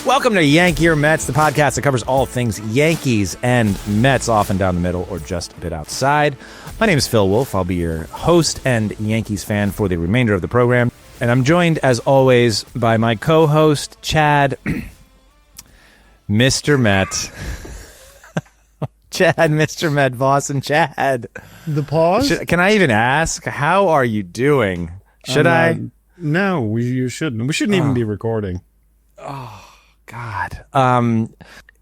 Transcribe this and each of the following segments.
Welcome to Yank Your Mets, the podcast that covers all things Yankees and Mets, off and down the middle or just a bit outside. My name is Phil Wolf. I'll be your host and Yankees fan for the remainder of the program. And I'm joined, as always, by my co-host, Chad, Mr. Met. Chad, Mr. Met, boss, and Chad. The pause? Can I even ask, how are you doing? Should I? No, you shouldn't. We shouldn't even be recording. Oh, God.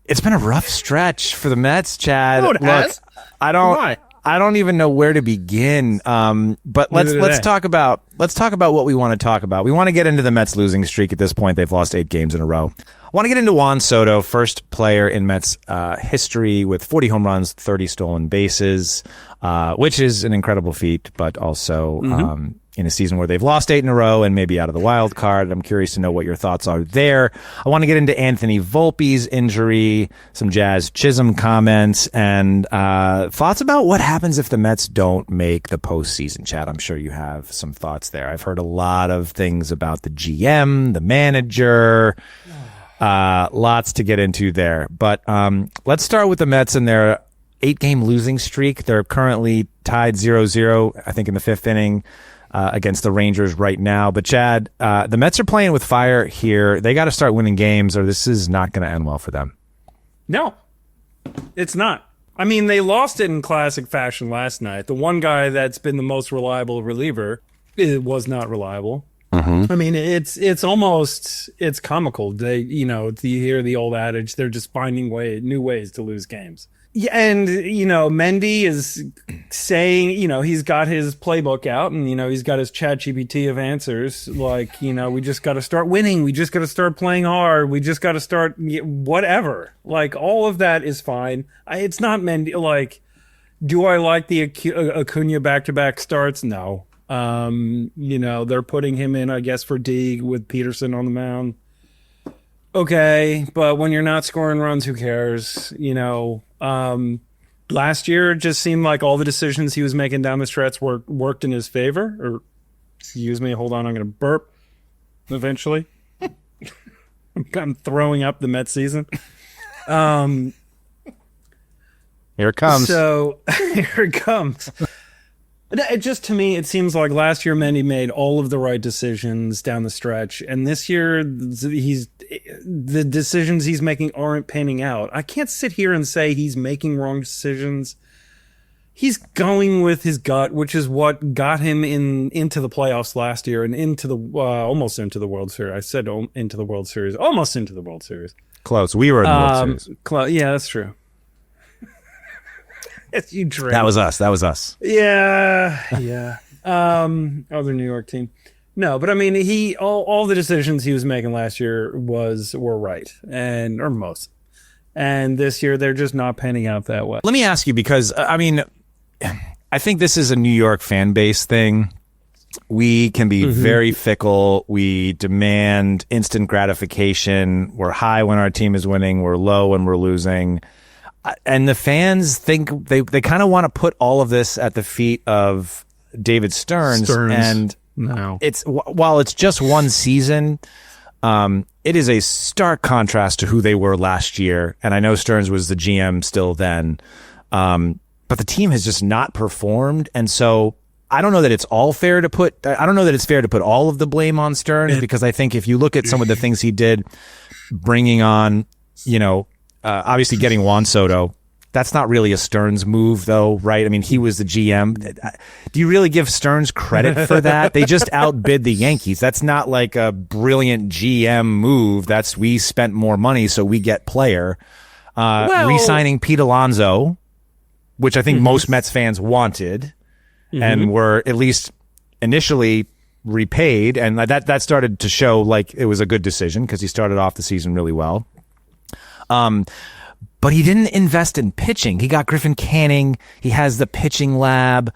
It's been a rough stretch for the Mets, Chad. No, it has. I don't even know where to begin. But let's talk about what we want to talk about. We want to get into the Mets losing streak at this point. They've lost 8 games in a row. I want to get into Juan Soto, first player in Mets history with 40 home runs, 30 stolen bases, which is an incredible feat, but also in a season where they've lost 8 in a row and maybe out of the wild card. I'm curious to know what your thoughts are there. I want to get into Anthony Volpe's injury, some Jazz Chisholm comments, and thoughts about what happens if the Mets don't make the postseason. Chad, I'm sure you have some thoughts there. I've heard a lot of things about the GM, the manager, lots to get into there. But let's start with the Mets and their 8-game losing streak. They're currently tied 0-0, I think, in the 5th inning. Against the Rangers right now. But Chad, the Mets are playing with fire here. They got to start winning games or this is not going to end well for them. No, it's not. I mean, they lost it in classic fashion last night. The one guy that's been the most reliable reliever, it was not reliable. I mean, it's comical. You hear the old adage, they're just finding new ways to lose games. Yeah, and, Mendy is saying, he's got his playbook out and, he's got his ChatGPT of answers. Like, we just got to start winning. We just got to start playing hard. We just got to start whatever. Like, all of that is fine. It's not Mendy. Like, do I like the Acuna back-to-back starts? No. They're putting him in, I guess, for D with Peterson on the mound. Okay, but when you're not scoring runs, who cares? Last year it just seemed like all the decisions he was making down the stretch worked in his favor. Or, excuse me, hold on, I'm going to burp eventually. I'm throwing up the Mets season. Here it comes. So, here it comes. To me, it seems like last year Mendy made all of the right decisions down the stretch, and this year the decisions he's making aren't panning out. I can't sit here and say he's making wrong decisions. He's going with his gut, which is what got him into the playoffs last year and into the almost into the World Series. I said into the World Series, almost into the World Series. Close. We were in the World Series. Yeah, that's true. You drink. That was us. Yeah. Other New York team. No, but I mean, all the decisions he was making last year were right, or most. And this year, they're just not panning out that well. Let me ask you, because I think this is a New York fan base thing. We can be very fickle. We demand instant gratification. We're high when our team is winning. We're low when we're losing. And the fans think they kind of want to put all of this at the feet of David Stearns. And no. While it's just one season, it is a stark contrast to who they were last year. And I know Stearns was the GM still then, but the team has just not performed. And so I don't know that it's fair to put all of the blame on Stearns, because I think if you look at some of the things he did, bringing on, obviously getting Juan Soto, that's not really a Stearns move, though, right? I mean, he was the GM. Do you really give Stearns credit for that? They just outbid the Yankees. That's not like a brilliant GM move. We spent more money, so we get player. Re-signing Pete Alonso, which I think most Mets fans wanted, and were at least initially repaid, and that started to show like it was a good decision because he started off the season really well. But he didn't invest in pitching. He got Griffin Canning. He has the pitching lab,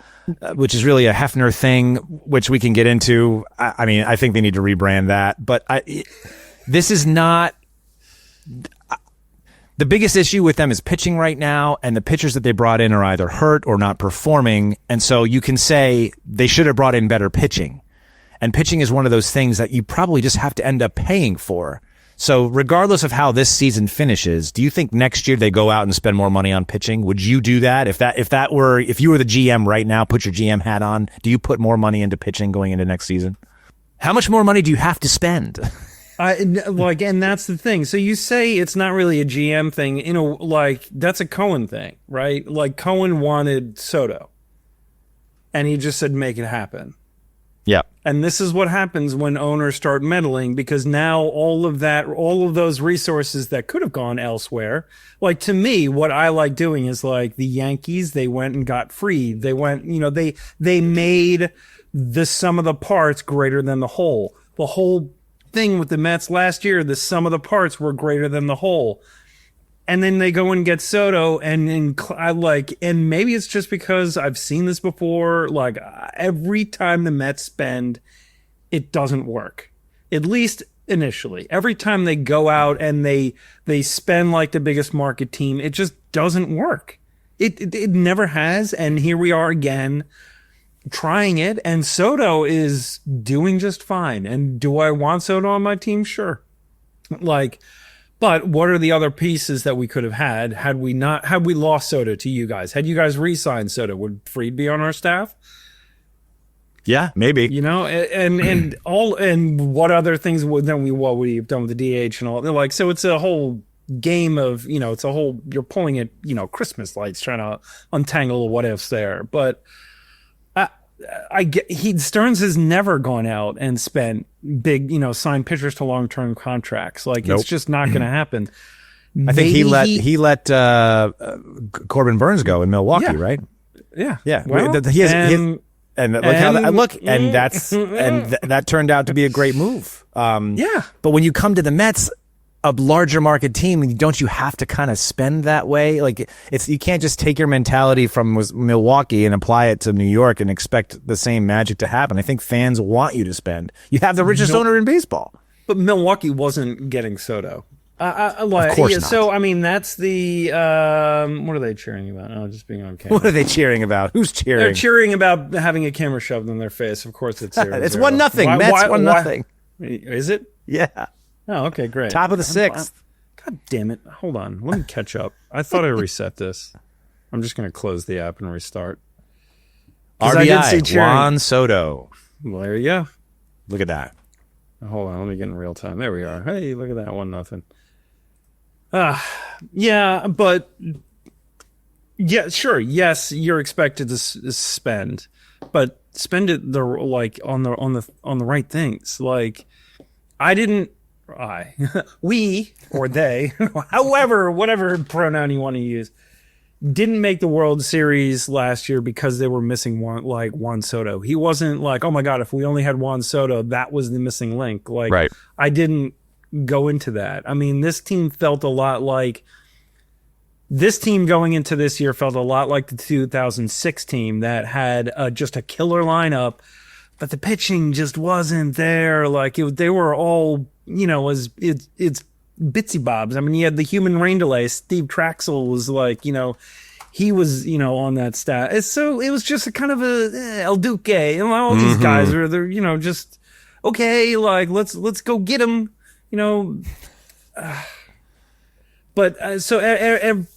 which is really a Hefner thing, which we can get into. I think they need to rebrand that. But this is not... The biggest issue with them is pitching right now, and the pitchers that they brought in are either hurt or not performing. And so you can say they should have brought in better pitching. And pitching is one of those things that you probably just have to end up paying for. So regardless of how this season finishes, do you think next year they go out and spend more money on pitching? Would you do that? If you were the GM right now, put your GM hat on, do you put more money into pitching going into next season? How much more money do you have to spend? And that's the thing. So you say it's not really a GM thing, that's a Cohen thing, right? Like Cohen wanted Soto, and he just said, make it happen. Yeah. And this is what happens when owners start meddling, because now all of those resources that could have gone elsewhere, like to me, what I like doing is like the Yankees, they went and got freed. They went, they made the sum of the parts greater than the whole. The whole thing with the Mets last year, the sum of the parts were greater than the whole. And then they go and get Soto, and maybe it's just because I've seen this before. Like every time the Mets spend, it doesn't work. At least initially, every time they go out and they spend like the biggest market team, it just doesn't work. It never has. And here we are again, trying it, and Soto is doing just fine. And do I want Soto on my team? Sure. But what are the other pieces that we could have had we lost Soto to you guys? Had you guys re-signed Soto, would Fried be on our staff? Yeah, maybe. And what other things what would he have done with the DH and all? So it's a whole game of, you're pulling at, Christmas lights trying to untangle the what ifs there. But Stearns has never gone out and spent big, signed pitchers to long-term contracts. Nope. It's just not going to happen. I think he let Corbin Burns go in Milwaukee, right? Yeah. Yeah. Well, that turned out to be a great move. Yeah. But when you come to the Mets, a larger market team, don't you have to kind of spend that way? You can't just take your mentality from Milwaukee and apply it to New York and expect the same magic to happen. I think fans want you to spend. You have the richest owner in baseball. But Milwaukee wasn't getting Soto. Of course not. So, that's the... what are they cheering about? Oh, just being on camera. What are they cheering about? Who's cheering? They're cheering about having a camera shoved in their face. Of course it's 0-0. It's 1-0. Mets 1-0. Is it? Yeah. Oh, okay, great. Top of the sixth. God damn it. Hold on. Let me catch up. I thought I reset this. I'm just going to close the app and restart. RBI, Juan Soto. Well, there you go. Look at that. Hold on. Let me get in real time. There we are. Hey, look at that. 1-0. Yeah, but... Yeah, sure. Yes, you're expected to spend, but spend it on the right things. We or they, however, whatever pronoun you want to use, didn't make the World Series last year because they were missing Juan Soto. He wasn't like, oh my God, if we only had Juan Soto, that was the missing link. Right. I didn't go into that. This team felt a lot like this team going into this year felt a lot like the 2006 team that had just a killer lineup, but the pitching just wasn't there. They were all, it's bitsy bobs. You had the human rain delay. Steve Traxel was he was, on that stat. So it was just a kind of a El Duque. All these guys they're, just, okay, let's go get him, But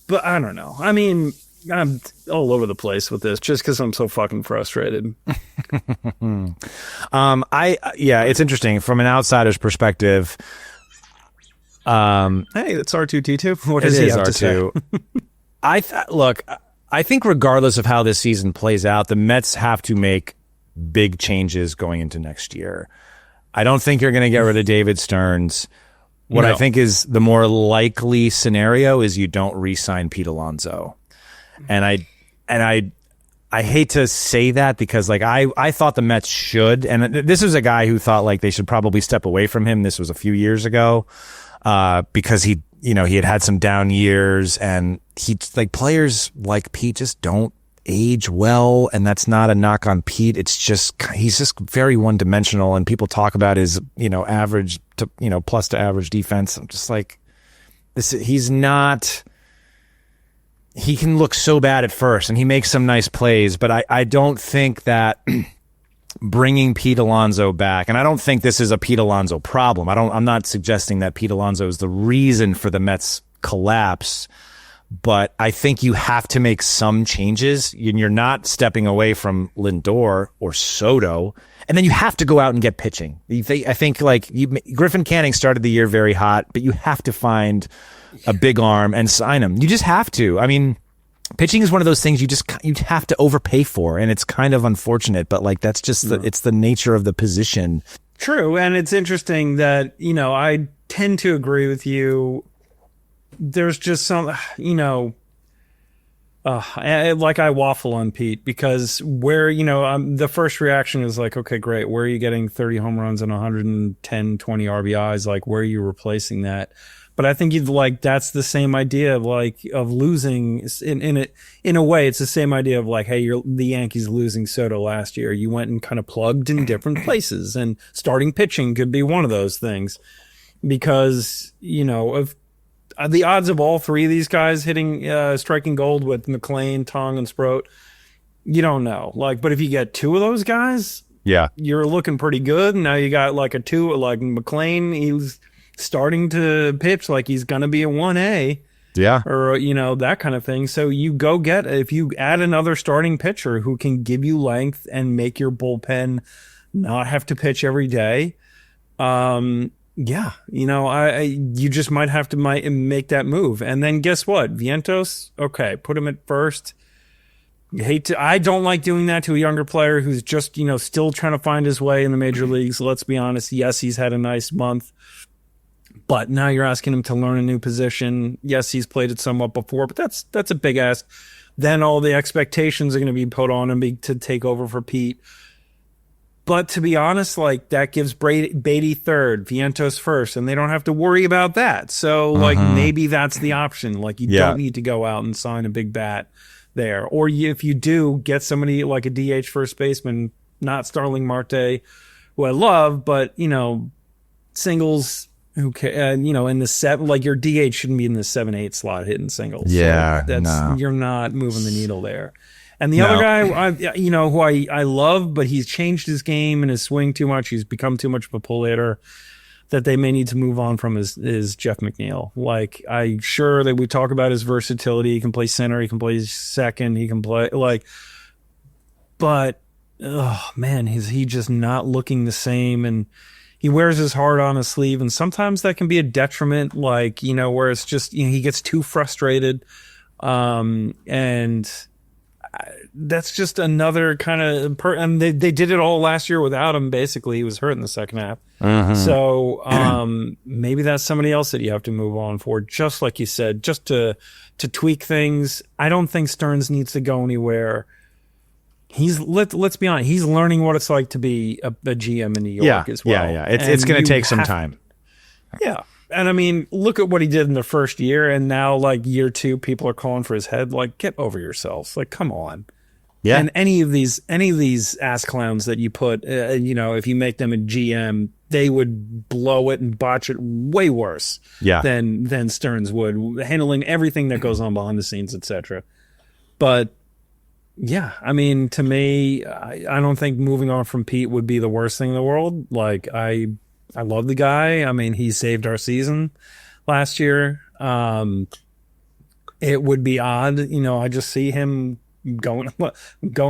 but I don't know. I'm all over the place with this just because I'm so fucking frustrated. It's interesting from an outsider's perspective. Hey, that's R2-D2. What does he have to say? I think regardless of how this season plays out, the Mets have to make big changes going into next year. I don't think you're going to get rid of David Stearns. What I think is the more likely scenario is you don't re-sign Pete Alonso. And I hate to say that because I thought the Mets should, and this was a guy who thought they should probably step away from him. This was a few years ago, because he had some down years, and players like Pete just don't age well, and that's not a knock on Pete. It's just he's just very one dimensional, and people talk about his average to plus to average defense. I'm just he's not. He can look so bad at first, and he makes some nice plays, but I don't think that bringing Pete Alonso back, and I don't think this is a Pete Alonso problem. I'm not suggesting that Pete Alonso is the reason for the Mets collapse, but I think you have to make some changes. You're not stepping away from Lindor or Soto, and then you have to go out and get pitching. I think Griffin Canning started the year very hot, but you have to find a big arm and sign him. You just have to. I mean, pitching is one of those things you have to overpay for, and it's kind of unfortunate, but that's just it's the nature of the position. True, and it's interesting that I tend to agree with you. There's just some, I waffle on Pete because where, the first reaction is okay, great. Where are you getting 30 home runs and 110, 20 RBIs? Where are you replacing that? But I think that's the same idea of losing in a way. It's the same idea of hey, the Yankees losing Soto last year. You went and kind of plugged in different places, and starting pitching could be one of those things because, of the odds of all three of these guys hitting striking gold with McClain, Tong, and Sproat, you don't know. But if you get two of those guys, yeah, you're looking pretty good. Now you got a two McClain. He's starting to pitch he's gonna be a 1A, yeah, or that kind of thing. So you go if you add another starting pitcher who can give you length and make your bullpen not have to pitch every day. Yeah, you just might have to make that move. And then guess what? Vientos, okay, put him at first. I don't like doing that to a younger player who's just, still trying to find his way in the major leagues. Let's be honest. Yes, he's had a nice month, but now you're asking him to learn a new position. Yes, he's played it somewhat before, but that's a big ask. Then all the expectations are going to be put on him to take over for Pete. But to be honest, that gives Beatty third, Vientos first, and they don't have to worry about that. So, maybe that's the option. You don't need to go out and sign a big bat there. Or if you do, get somebody like a DH first baseman, not Starling Marte, who I love, but, singles, who in the 7, your DH shouldn't be in the 7-8 slot hitting singles. Yeah, so you're not moving the needle there. And the other guy, who I love, but he's changed his game and his swing too much. He's become too much of a pull hitter that they may need to move on from is Jeff McNeil. I'm sure that we talk about his versatility. He can play center. He can play second. He can play but, oh man, he just not looking the same. And he wears his heart on his sleeve. And sometimes that can be a detriment, where it's just, he gets too frustrated. And that's just another kind of and they did it all last year without him. Basically, he was hurt in the second half. So maybe that's somebody else that you have to move on for, just like you said, just to tweak things. I don't think Stearns needs to go anywhere. Let's be honest, he's learning what it's like to be a GM in New York as well. Yeah. It's going to take some time. Yeah. And I mean, look at what he did in the first year, and now year 2, people are calling for his head. Get over yourselves. Come on. Yeah. And any of these ass clowns that you put, if you make them a GM, they would blow it and botch it way worse. Than Stearns would, handling everything that goes on behind the scenes, etc. But yeah, I mean, to me, I don't think moving on from Pete would be the worst thing in the world. I love the guy. I mean, he saved our season last year. It would be odd, I just see him going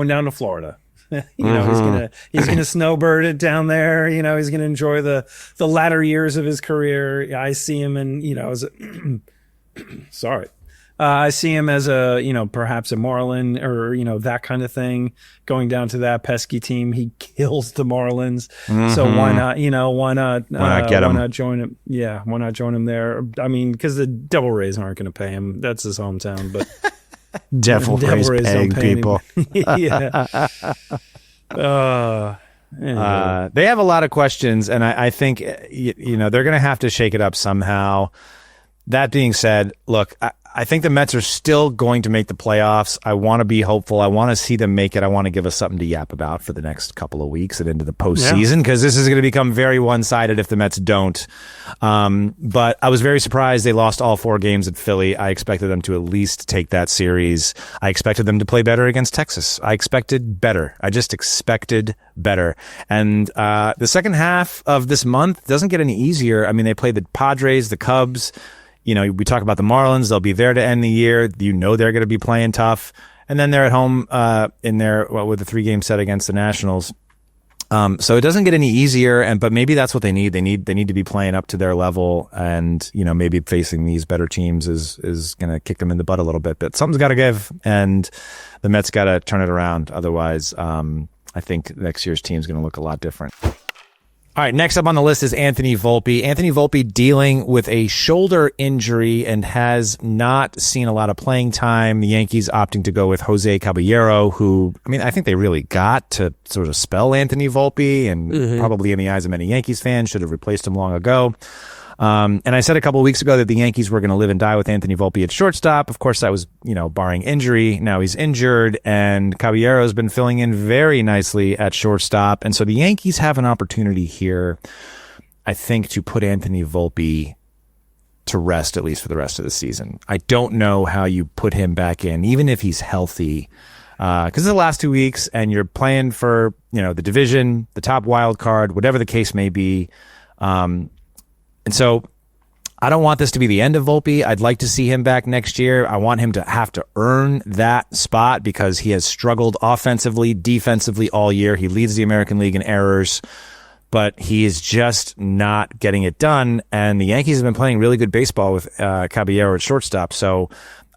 down to Florida. He's gonna snowbird it down there. He's gonna enjoy the latter years of his career. I see him in sorry. I see him as perhaps a Marlin or, that kind of thing, going down to that pesky team. He kills the Marlins. So why not, why not get him? Why not join him? Yeah. Why not join him there? I mean, because the Devil Rays aren't going to pay him. That's his hometown, but Devil Rays paying people. Yeah. Anyway. They have a lot of questions, and I think, they're going to have to shake it up somehow. That being said, look, I think the Mets are still going to make the playoffs. I want to be hopeful. I want to see them make it. I want to give us something to yap about for the next couple of weeks and into the postseason, because this is going to become very one-sided if the Mets don't. But I was very surprised they lost all 4 games at Philly. I expected them to at least take that series. I expected them to play better against Texas. I expected better. I just expected better. And the second half of this month doesn't get any easier. I mean, they play the Padres, the Cubs. You know, we talk about the Marlins. They'll be there to end the year. You know they're going to be playing tough. And then they're at home with a 3-game set against the Nationals. So it doesn't get any easier. But maybe that's what they need. They need to be playing up to their level. And, you know, maybe facing these better teams is going to kick them in the butt a little bit. But something's got to give. And the Mets got to turn it around. Otherwise, I think next year's team is going to look a lot different. All right, next up on the list is Anthony Volpe. Anthony Volpe dealing with a shoulder injury and has not seen a lot of playing time. The Yankees opting to go with Jose Caballero, who, I mean, I think they really got to sort of spell Anthony Volpe, and probably in the eyes of many Yankees fans should have replaced him long ago. And I said a couple of weeks ago that the Yankees were going to live and die with Anthony Volpe at shortstop. Of course, that was, you know, barring injury. Now he's injured, and Caballero has been filling in very nicely at shortstop. And so the Yankees have an opportunity here, I think, to put Anthony Volpe to rest, at least for the rest of the season. I don't know how you put him back in, even if he's healthy, because it's the last 2 weeks and you're playing for, you know, the division, the top wild card, whatever the case may be. And so I don't want this to be the end of Volpe. I'd like to see him back next year. I want him to have to earn that spot because he has struggled offensively, defensively all year. He leads the American League in errors, but he is just not getting it done. And the Yankees have been playing really good baseball with Caballero at shortstop. So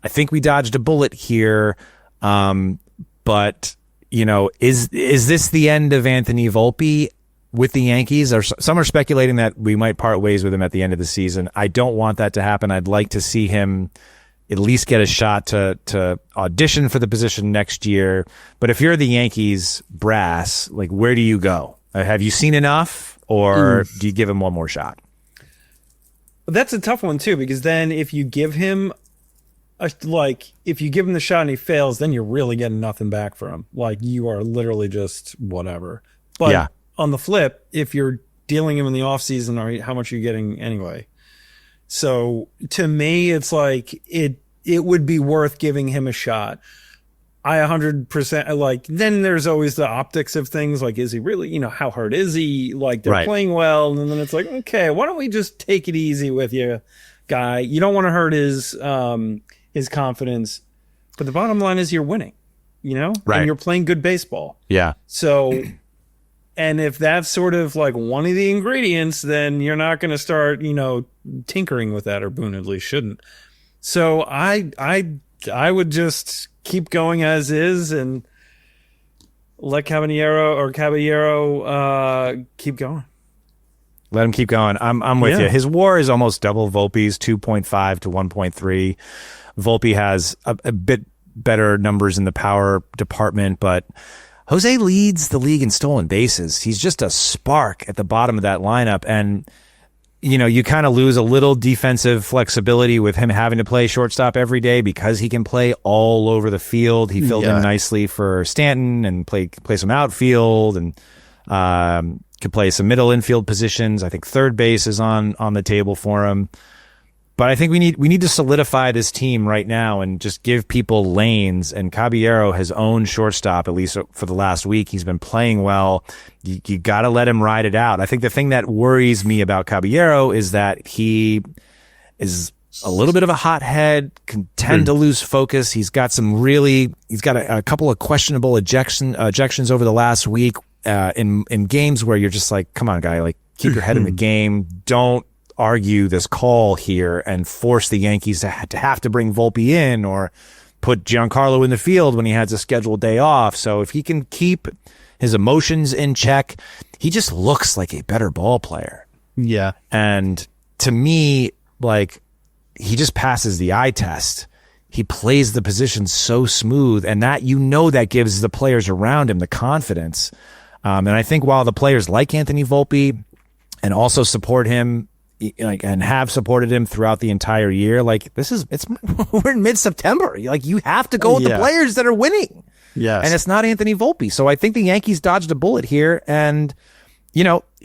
I think we dodged a bullet here. But, you know, is this the end of Anthony Volpe with the Yankees? Or some are speculating that we might part ways with him at the end of the season. I don't want that to happen. I'd like to see him at least get a shot to audition for the position next year. But if you're the Yankees brass, like, where do you go? Have you seen enough, or do you give him one more shot? That's a tough one too, because then if you give him the shot and he fails, then you're really getting nothing back from him. Like, you are literally just whatever. But yeah. On the flip, if you're dealing him in the offseason, how much are you getting anyway? So to me, it's like it would be worth giving him a shot. I 100% like. Then there's always the optics of things, like, is he really, you know, how hurt is he? Like, they're playing well, and then it's like, okay, why don't we just take it easy with you, guy? You don't want to hurt his confidence, but the bottom line is you're winning, you know, and you're playing good baseball. Yeah. So. And if that's sort of like one of the ingredients, then you're not going to start, you know, tinkering with that, or Boone at least shouldn't. So I would just keep going as is and let Caballero keep going. Let him keep going. I'm with you. His WAR is almost double Volpe's, 2.5 to 1.3. Volpe has a bit better numbers in the power department, but Jose leads the league in stolen bases. He's just a spark at the bottom of that lineup. And, you know, you kind of lose a little defensive flexibility with him having to play shortstop every day because he can play all over the field. He filled in nicely for Stanton and play some outfield, and could play some middle infield positions. I think third base is on the table for him. But I think we need to solidify this team right now and just give people lanes. And Caballero has owned shortstop, at least for the last week. He's been playing well. You got to let him ride it out. I think the thing that worries me about Caballero is that he is a little bit of a hothead, can tend to lose focus. He's got a couple of questionable ejections over the last week in games where you're just like, come on, guy, like, keep your head in the game. Don't argue this call here and force the Yankees to have to bring Volpe in or put Giancarlo in the field when he has a scheduled day off. So if he can keep his emotions in check, he just looks like a better ball player. Yeah. And to me, like, he just passes the eye test. He plays the position so smooth, and that, you know, that gives the players around him the confidence. And I think while the players like Anthony Volpe and also support him, like, and have supported him throughout the entire year. Like, we're in mid-September. Like, you have to go with the players that are winning. Yes. And it's not Anthony Volpe. So I think the Yankees dodged a bullet here. And,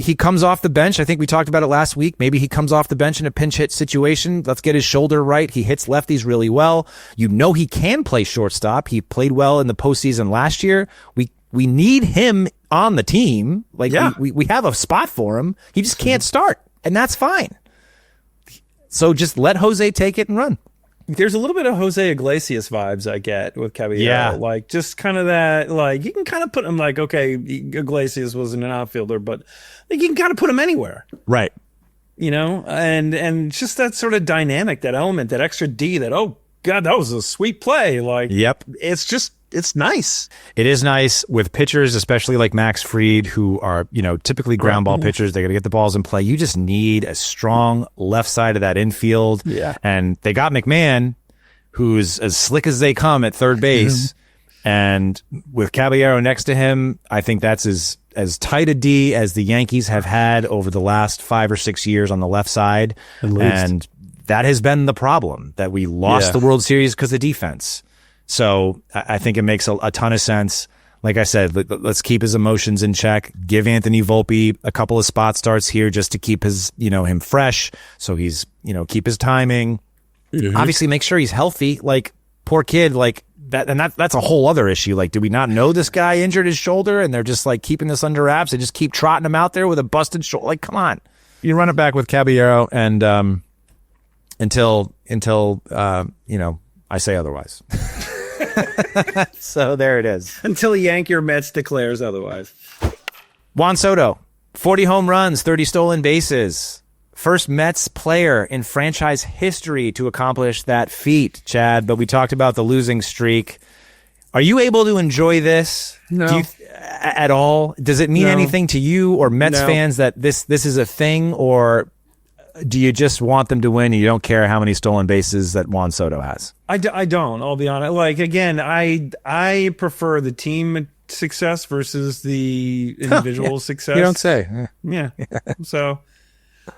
he comes off the bench. I think we talked about it last week. Maybe he comes off the bench in a pinch hit situation. Let's get his shoulder right. He hits lefties really well. He can play shortstop. He played well in the postseason last year. We need him on the team. Like, we have a spot for him. He just can't start, and that's fine. So just let Jose take it and run. There's a little bit of Jose Iglesias vibes I get with Caballero. Yeah. Like, just kind of that, like, you can kind of put him like, okay, Iglesias wasn't an outfielder, but like, you can kind of put him anywhere. Right. And just that sort of dynamic, that element, that extra D that, oh, God, that was a sweet play. Like, yep. It's nice. It is nice with pitchers, especially like Max Fried, who are, typically ground ball pitchers. They got to get the balls in play. You just need a strong left side of that infield. Yeah. And they got McMahon, who's as slick as they come at third base. And with Caballero next to him, I think that's as tight a D as the Yankees have had over the last 5 or 6 years on the left side. And that has been the problem, that we lost the World Series because of defense. So I think it makes a ton of sense. Like I said, let's keep his emotions in check. Give Anthony Volpe a couple of spot starts here just to keep his, him fresh. So he's, keep his timing. Obviously, make sure he's healthy. Like, poor kid, like that, and that's a whole other issue. Like, do we not know this guy injured his shoulder and they're just like keeping this under wraps and just keep trotting him out there with a busted shoulder? Like, come on, you run it back with Caballero and until I say otherwise. So there it is. Until Yank Your Mets declares otherwise. Juan Soto, 40 home runs, 30 stolen bases. First Mets player in franchise history to accomplish that feat, Chad. But we talked about the losing streak. Are you able to enjoy this? No. At all? Does it mean anything to you or Mets fans that this is a thing? Or do you just want them to win and you don't care how many stolen bases that Juan Soto has? I don't. I'll be honest. Like, again, I prefer the team success versus the individual success. You don't say. Yeah. So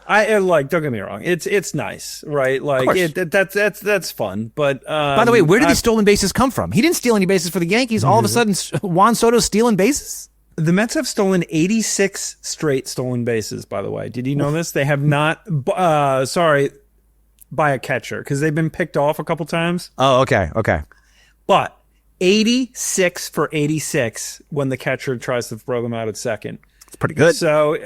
I like. Don't get me wrong. It's nice, right? Like that's fun. But by the way, where did these stolen bases come from? He didn't steal any bases for the Yankees. All of a sudden, Juan Soto's stealing bases. The Mets have stolen 86 straight stolen bases, by the way. Did you know this? They have not, by a catcher, because they've been picked off a couple times. Oh, okay. But 86 for 86 when the catcher tries to throw them out at second. It's pretty good. So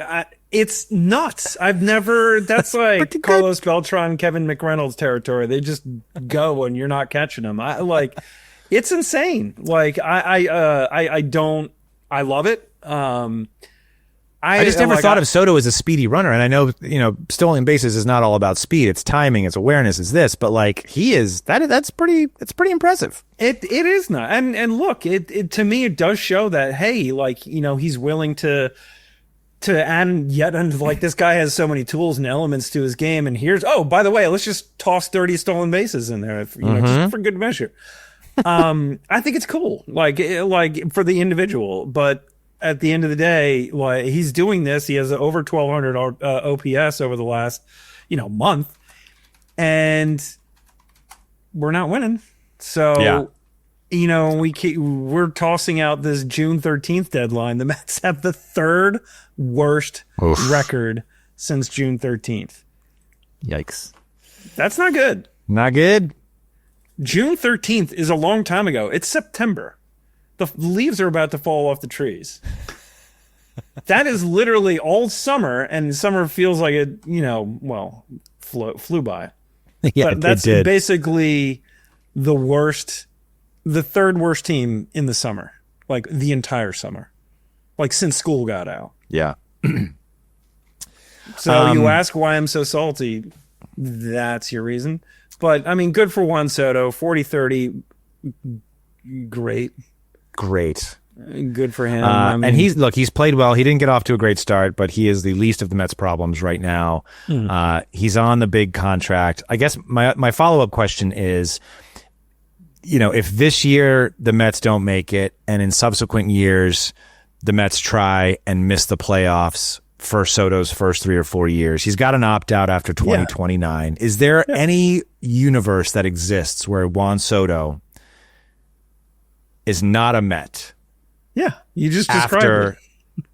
it's nuts. That's like Carlos Beltran, Kevin McReynolds territory. They just go when you're not catching them. It's insane. Like, I love it. I just never thought of Soto as a speedy runner, and I know stealing bases is not all about speed. It's timing, it's awareness, it's this. But like, he is that's pretty impressive. It is not, and look, it to me it does show that, hey, like, he's willing to add yet, and like, this guy has so many tools and elements to his game, and by the way, let's just toss 30 stolen bases in there, just for good measure. I think it's cool, like for the individual, but at the end of the day, like, he's doing this. He has over 1,200 OPS over the last, month, and we're not winning. So, we're tossing out this June 13th deadline. The Mets have the third worst record since June 13th. Yikes! That's not good. Not good. June 13th is a long time ago. It's September. The leaves are about to fall off the trees. That is literally all summer, and summer feels like it, flew by. Yeah, but that's it did. Basically the third worst team in the summer, like the entire summer, like since school got out. Yeah. So you ask why I'm so salty. That's your reason. But, I mean, good for Juan Soto. 40-30. Great. Good for him. And he's played well. He didn't get off to a great start, but he is the least of the Mets' problems right now. He's on the big contract. I guess my follow-up question is, if this year the Mets don't make it, and in subsequent years the Mets try and miss the playoffs for Soto's first 3 or 4 years. He's got an opt-out after 2029. Is there any universe that exists where Juan Soto is not a Met? Yeah, you just described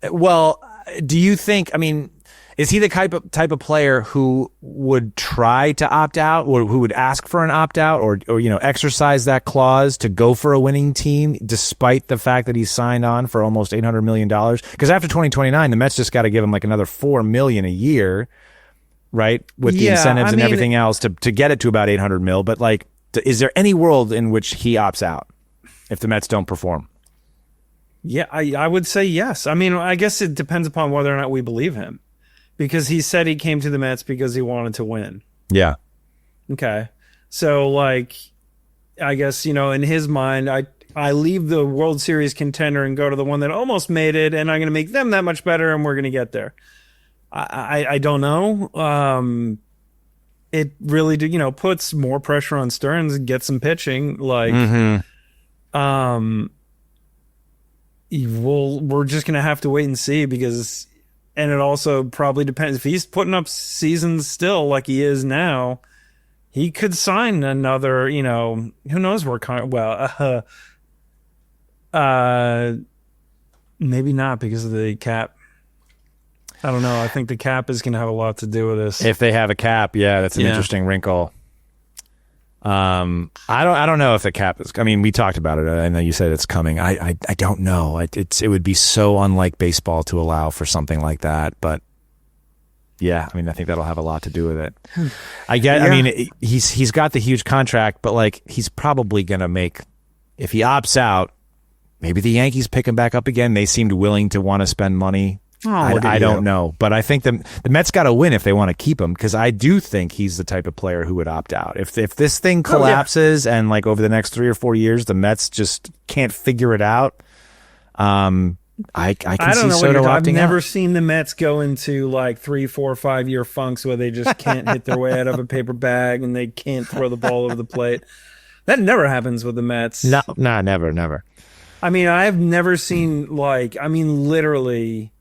it. Well, do you think, I mean, is he the type of player who would try to opt out, or who would ask for an opt out, or exercise that clause to go for a winning team, despite the fact that he's signed on for almost $800 million? Because after 2029, the Mets just got to give him like another $4 million a year, right? With the incentives and everything else to get it to about 800 mil. But like, is there any world in which he opts out if the Mets don't perform? Yeah, I would say yes. I mean, I guess it depends upon whether or not we believe him. Because he said he came to the Mets because he wanted to win. Yeah. Okay. So, like, I guess, in his mind, I leave the World Series contender and go to the one that almost made it, and I'm going to make them that much better, and we're going to get there. I don't know. It really puts more pressure on Stearns and gets some pitching. Like, we're just going to have to wait and see, because... And it also probably depends. If he's putting up seasons still like he is now, he could sign another, who knows where, maybe not because of the cap. I don't know. I think the cap is going to have a lot to do with this. If they have a cap, that's an interesting wrinkle. I don't know if the cap is. I mean, we talked about it. I know you said it's coming. I don't know. It would be so unlike baseball to allow for something like that. But yeah, I mean, I think that'll have a lot to do with it. I mean, he's got the huge contract, but like, he's probably gonna make, if he opts out, maybe the Yankees pick him back up again. They seemed willing to want to spend money. I don't know, but I think the Mets got to win if they want to keep him, because I do think he's the type of player who would opt out if this thing collapses and like over the next 3 or 4 years the Mets just can't figure it out. I can see Soto opting out. I've never seen the Mets go into like 3, 4, 5 year funks where they just can't hit their way out of a paper bag and they can't throw the ball over the plate. That never happens with the Mets. No, never. I mean, I've never seen literally.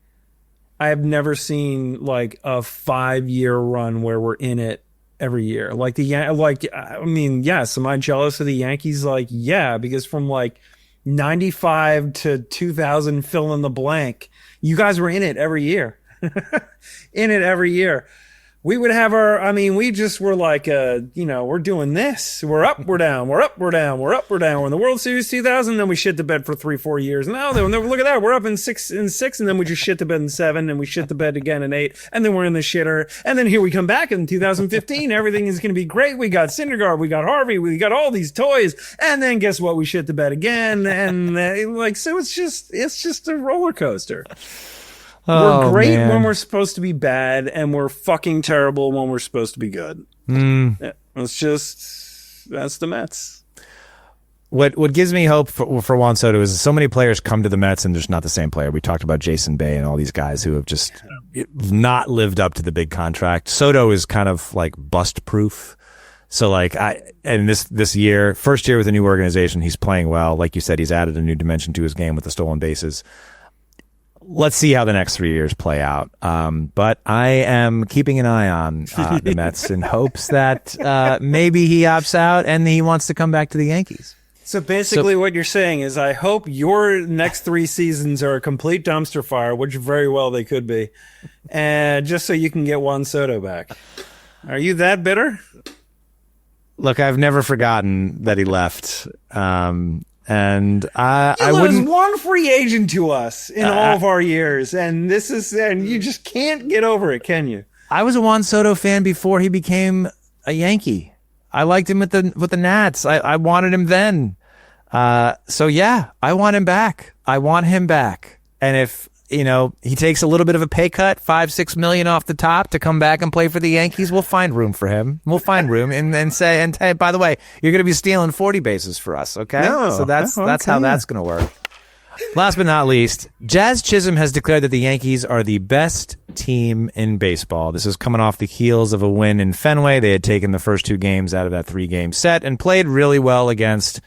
I have never seen like a 5-year run where we're in it every year. Like yes, am I jealous of the Yankees? Like, yeah, because from like 95 to 2000, fill in the blank, you guys were in it every year. In it every year. We would have we just were like, we're doing this. We're up, we're down, we're up, we're down, we're up, we're down. We're in the World Series 2000, then we shit the bed for 3-4 years. Now, look at that. We're up in six, and then we just shit the bed in 7, and we shit the bed again in 8, and then we're in the shitter. And then here we come back in 2015. Everything is going to be great. We got Syndergaard, we got Harvey, we got all these toys. And then guess what? We shit the bed again. And so it's just a roller coaster. We're great when we're supposed to be bad, and we're fucking terrible when we're supposed to be good. That's the Mets. What gives me hope for Juan Soto is so many players come to the Mets and there's not the same player. We talked about Jason Bay and all these guys who have just not lived up to the big contract. Soto is kind of like bust proof. So like this year, first year with a new organization, he's playing well. Like you said, he's added a new dimension to his game with the stolen bases. Let's see how the next 3 years play out. But I am keeping an eye on the Mets in hopes that maybe he opts out and he wants to come back to the Yankees. So basically what you're saying is I hope your next 3 seasons are a complete dumpster fire, which very well they could be, and just so you can get Juan Soto back. Are you that bitter? Look, I've never forgotten that he left. And I wouldn't. One free agent to us in all of our years, and you just can't get over it, can you? I was a Juan Soto fan before he became a Yankee. I liked him with the Nats. I wanted him then. So yeah, I want him back. I want him back. And if he takes a little bit of a pay cut, $5-6 million off the top to come back and play for the Yankees, we'll find room for him. We'll find room and say, hey, by the way, you're going to be stealing 40 bases for us, okay? No, so that's how that's going to work. Last but not least, Jazz Chisholm has declared that the Yankees are the best team in baseball. This is coming off the heels of a win in Fenway. They had taken the first 2 games out of that 3-game set and played really well against,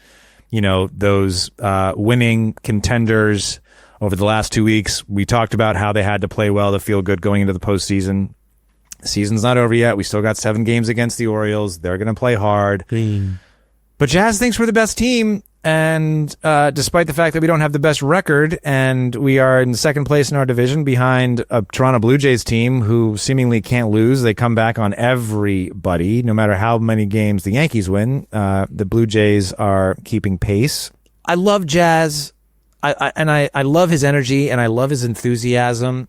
those winning contenders over the last 2 weeks. We talked about how they had to play well to feel good going into the postseason. The season's not over yet. We still got 7 games against the Orioles. They're going to play hard. But Jazz thinks we're the best team, and despite the fact that we don't have the best record, and we are in second place in our division behind a Toronto Blue Jays team who seemingly can't lose. They come back on everybody, no matter how many games the Yankees win. The Blue Jays are keeping pace. I love Jazz, I love his energy, and I love his enthusiasm,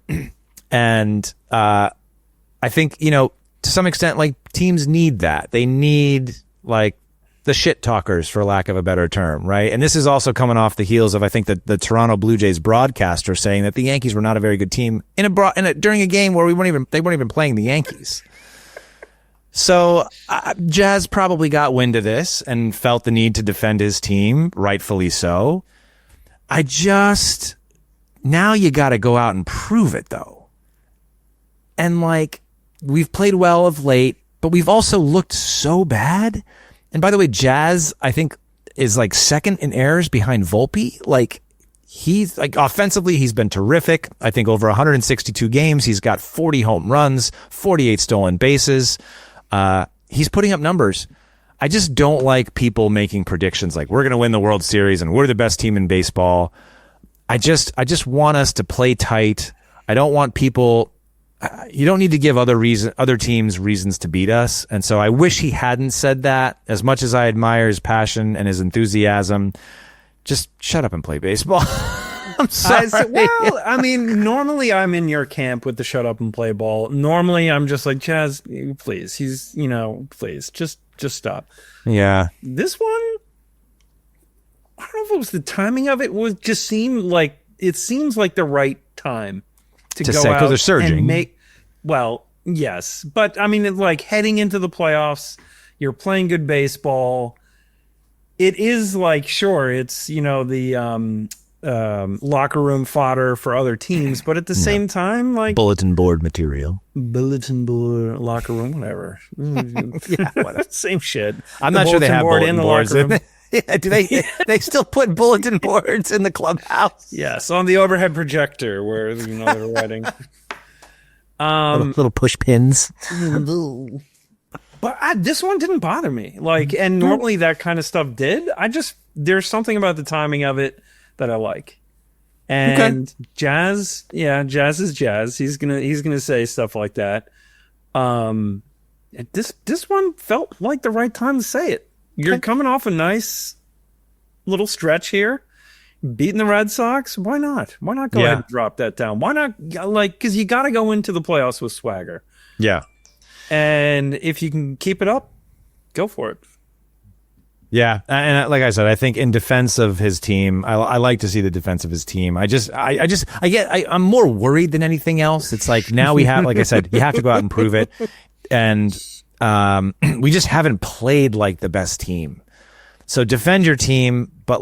and I think, to some extent, like, teams need that. They need, like, the shit talkers, for lack of a better term, right? And this is also coming off the heels of, I think, the Toronto Blue Jays broadcaster saying that the Yankees were not a very good team during a game where they weren't even playing the Yankees. So Jazz probably got wind of this and felt the need to defend his team, rightfully so. Now you got to go out and prove it, though. And, like, we've played well of late, but we've also looked so bad. And by the way, Jazz, I think, is like second in errors behind Volpe. Like, he's like, offensively, he's been terrific. I think over 162 games, he's got 40 home runs, 48 stolen bases. He's putting up numbers. I just don't like people making predictions like we're going to win the World Series and we're the best team in baseball. I just want us to play tight. I don't want people. You don't need to give other teams reasons to beat us. And so I wish he hadn't said that. As much as I admire his passion and his enthusiasm, just shut up and play baseball. I'm sorry. Well, I mean, normally I'm in your camp with the shut up and play ball. Normally I'm just like, Jazz, please. Please, just stop. Yeah. This one, I don't know if it was the timing of it. It seems like the right time to go say, out because they're surging. And well, yes, but I mean, it's like heading into the playoffs, you're playing good baseball. It is like, sure, it's the locker room fodder for other teams, but at the same time, like bulletin board material, locker room, whatever. Yeah, whatever. Same shit. I'm not sure they have bulletin boards in the locker room. Yeah, do they still put bulletin boards in the clubhouse? Yes, on the overhead projector where they're writing. Little push pins. But this one didn't bother me. And normally that kind of stuff did. There's something about the timing of it that I like. And okay. Jazz is Jazz. He's gonna say stuff like that. This one felt like the right time to say it. You're coming off a nice little stretch here, beating the Red Sox. Why not? Why not go ahead and drop that down? Why not? Because you got to go into the playoffs with swagger. Yeah. And if you can keep it up, go for it. Yeah, and like I said, I think in defense of his team, I like to see the defense of his team. I'm more worried than anything else. It's like now we have, like I said, you have to go out and prove it, and we just haven't played like the best team. So defend your team, but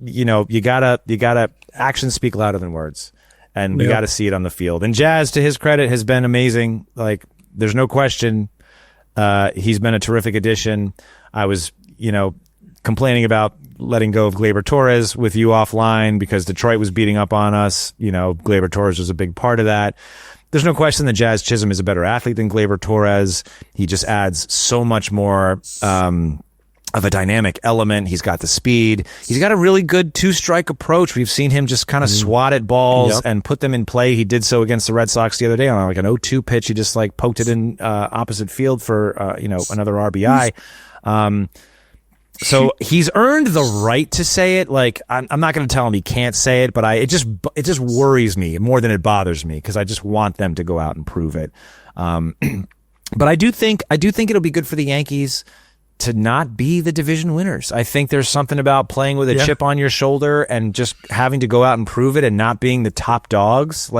you gotta actions speak louder than words, and we gotta see it on the field. And Jazz, to his credit, has been amazing. Like, there's no question, he's been a terrific addition. I was, complaining about letting go of Gleyber Torres with you offline because Detroit was beating up on us. Gleyber Torres was a big part of that. There's no question that Jazz Chisholm is a better athlete than Gleyber Torres. He just adds so much more of a dynamic element. He's got the speed. He's got a really good two-strike approach. We've seen him just kind of swat at balls and put them in play. He did so against the Red Sox the other day on an 0-2 pitch. He just poked it in opposite field for another RBI. So he's earned the right to say it. I'm not going to tell him he can't say it, but it just worries me more than it bothers me because I just want them to go out and prove it. But I do think it'll be good for the Yankees to not be the division winners. I think there's something about playing with a chip on your shoulder and just having to go out and prove it and not being the top dogs.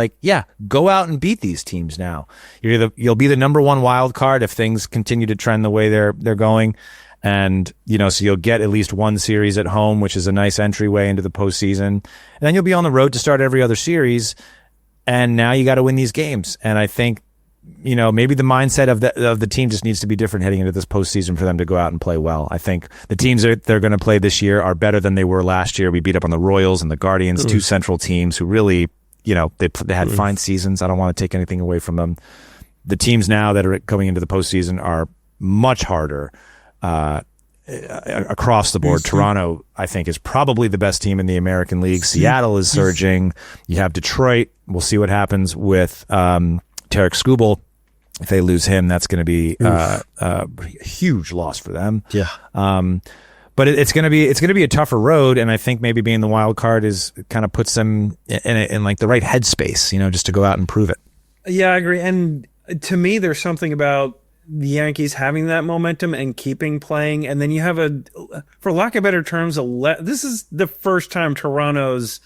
Go out and beat these teams now. You'll be the number one wild card if things continue to trend the way they're going. And, so you'll get at least one series at home, which is a nice entryway into the postseason. And then you'll be on the road to start every other series. And now you got to win these games. And I think maybe the mindset of the team just needs to be different heading into this postseason for them to go out and play well. I think the teams they're going to play this year are better than they were last year. We beat up on the Royals and the Guardians, two Central teams who really, they had fine seasons. I don't want to take anything away from them. The teams now that are going into the postseason are much harder across the board. Toronto, I think, is probably the best team in the American League. Seattle is surging. You have Detroit. We'll see what happens with Tarek Skubal. If they lose him, that's going to be a huge loss for them. Yeah. But it's going to be a tougher road, and I think maybe being the wild card is kind of puts them in like the right headspace, just to go out and prove it. Yeah, I agree. And to me, there's something about the Yankees having that momentum and keeping playing, and then you have for lack of better terms, this is the first time Toronto's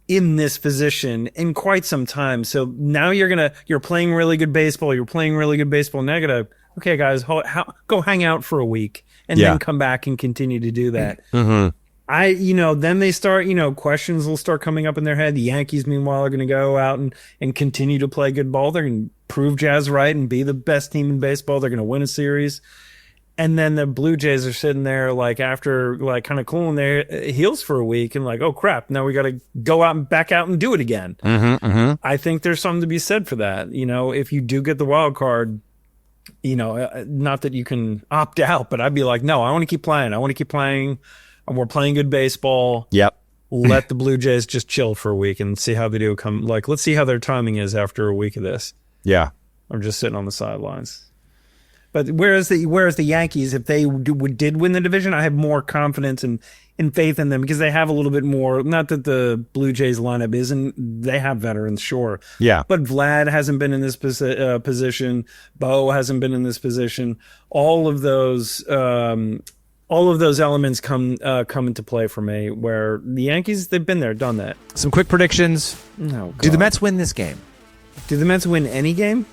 in this position in quite some time. So now you're playing really good baseball. You're playing really good baseball. Now you gotta, okay, guys, go hang out for a week and then come back and continue to do that. Then they start, questions will start coming up in their head. The Yankees, meanwhile, are going to go out and continue to play good ball. They're going to prove Jazz right and be the best team in baseball. They're going to win a series. And then the Blue Jays are sitting there, after, kind of cooling their heels for a week and oh, crap, now we got to go out and back out and do it again. I think there's something to be said for that. If you do get the wild card, not that you can opt out, but I'd be like, no, I want to keep playing. We're playing good baseball. Yep. Let the Blue Jays just chill for a week and see how they do come. Let's see how their timing is after a week of this. Yeah. I'm just sitting on the sidelines. But whereas the Yankees, if they did win the division, I have more confidence and faith in them because they have a little bit more. Not that the Blue Jays lineup isn't; they have veterans, sure. Yeah. But Vlad hasn't been in this position. Bo hasn't been in this position. All of those elements come into play for me. Where the Yankees, they've been there, done that. Some quick predictions. Oh, do the Mets win this game? Do the Mets win any game?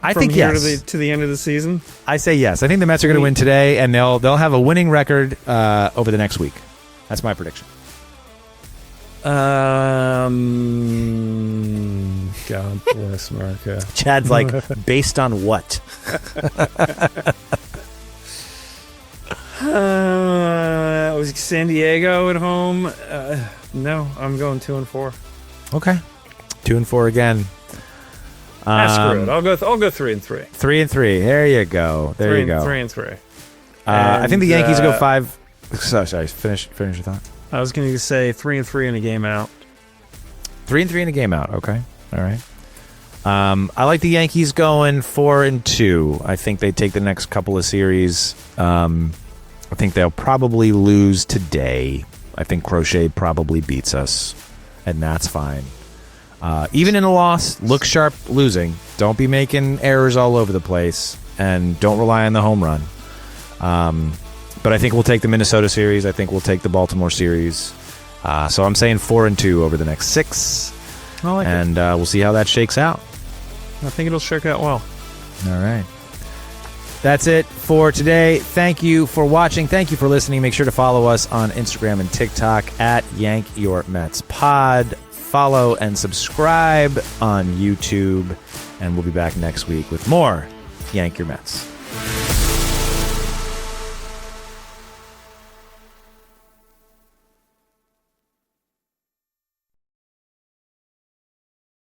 I think yes. To the end of the season? I say yes. I think the Mets are going to win today, and they'll have a winning record over the next week. That's my prediction. God bless America. Chad's like, based on what? Was San Diego at home? No, I'm going 2-4. Okay, 2-4 again. Screw it. I'll go 3-3. 3-3. There you go. There you go. 3-3. I think the Yankees go 5. Sorry. Finish your thought. I was going to say 3-3 in a game out. 3-3 in a game out. Okay. All right. I like the Yankees going 4-2. I think they take the next couple of series. I think they'll probably lose today. I think Crochet probably beats us, and that's fine. Even in a loss, look sharp losing. Don't be making errors all over the place, and don't rely on the home run. But I think we'll take the Minnesota series. I think we'll take the Baltimore series. So I'm saying 4-2 over the next 6. I like it. We'll see how that shakes out. I think it'll shake out well. All right. That's it for today. Thank you for watching. Thank you for listening. Make sure to follow us on Instagram and TikTok at Yank Your Mets Pod. Follow and subscribe on YouTube. And we'll be back next week with more Yank Your Mets.